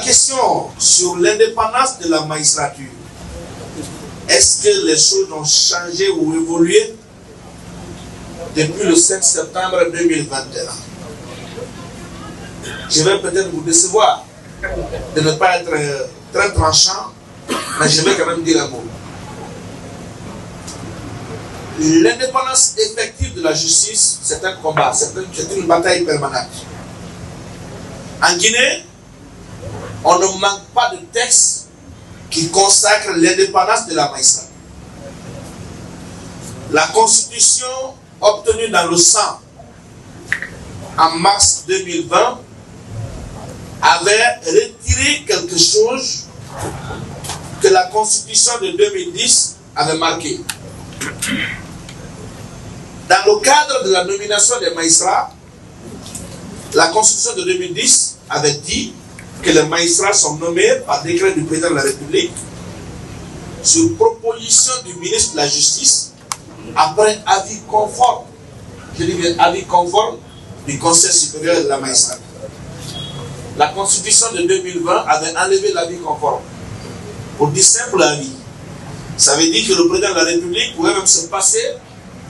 question sur l'indépendance de la magistrature, est-ce que les choses ont changé ou évolué depuis le 5 septembre 2021? Je vais peut-être vous décevoir de ne pas être très tranchant, mais je vais quand même dire un mot. L'indépendance effective de la justice, c'est un combat, c'est une bataille permanente. En Guinée, on ne manque pas de textes qui consacrent l'indépendance de la magistrature. La constitution obtenue dans le sang en mars 2020 avait retiré quelque chose que la constitution de 2010 avait marqué. Dans le cadre de la nomination des magistrats, la constitution de 2010 avait dit que les magistrats sont nommés par décret du président de la République sur proposition du ministre de la Justice après avis conforme, je dis bien avis conforme du Conseil supérieur de la magistrature. La constitution de 2020 avait enlevé l'avis conforme pour dire simple avis. Ça veut dire que le président de la République pouvait même se passer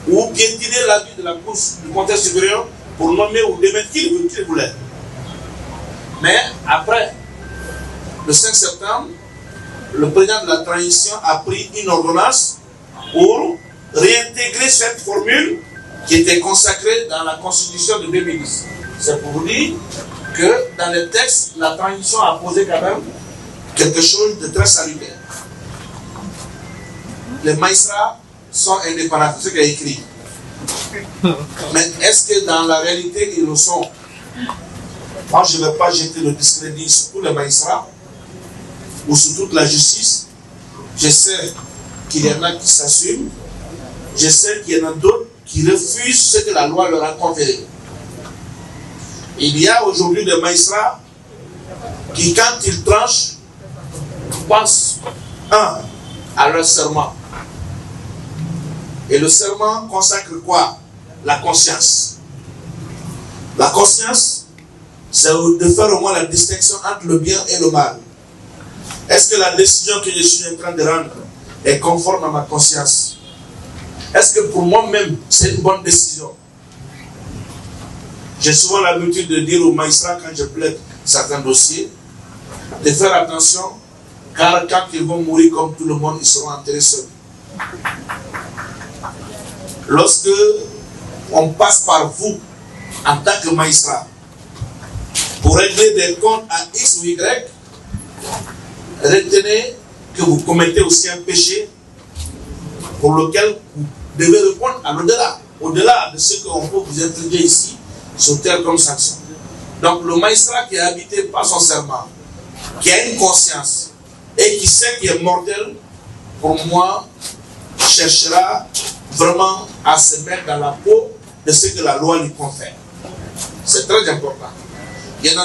ou piétiner l'avis de la Cour du Conseil supérieur pour nommer ou démettre qui il voulait. Mais après le 5 septembre, le président de la transition a pris une ordonnance pour réintégrer cette formule qui était consacrée dans la constitution de 2010. C'est pour dire que dans les textes, la transition a posé quand même quelque chose de très salutaire. Les magistrats sont indépendants, c'est ce qu'il a écrit. Mais est-ce que dans la réalité, ils le sont? Moi, je ne vais pas jeter le discrédit sur tous les magistrats ou sur toute la justice. Je sais qu'il y en a qui s'assument. Je sais qu'il y en a d'autres qui refusent ce que la loi leur a conféré. Il y a aujourd'hui des magistrats qui, quand ils tranchent, pensent, à leur serment. Et le serment consacre quoi? La conscience. La conscience, c'est de faire au moins la distinction entre le bien et le mal. Est-ce que la décision que je suis en train de rendre est conforme à ma conscience? Est-ce que pour moi-même, c'est une bonne décision? J'ai souvent l'habitude de dire aux magistrats quand je plaide certains dossiers, de faire attention, car quand ils vont mourir comme tout le monde, ils seront enterrés seuls. Lorsque on passe par vous, en tant que magistrat, pour régler des comptes à X ou Y, retenez que vous commettez aussi un péché pour lequel vous devez répondre à l'au-delà, au-delà de ce qu'on peut vous infliger ici sur terre comme sanction. Donc le magistrat qui est habité par son serment, qui a une conscience et qui sait qu'il est mortel, pour moi, cherchera vraiment à se mettre dans la peau de ce que la loi lui confère. C'est très important. Il y en a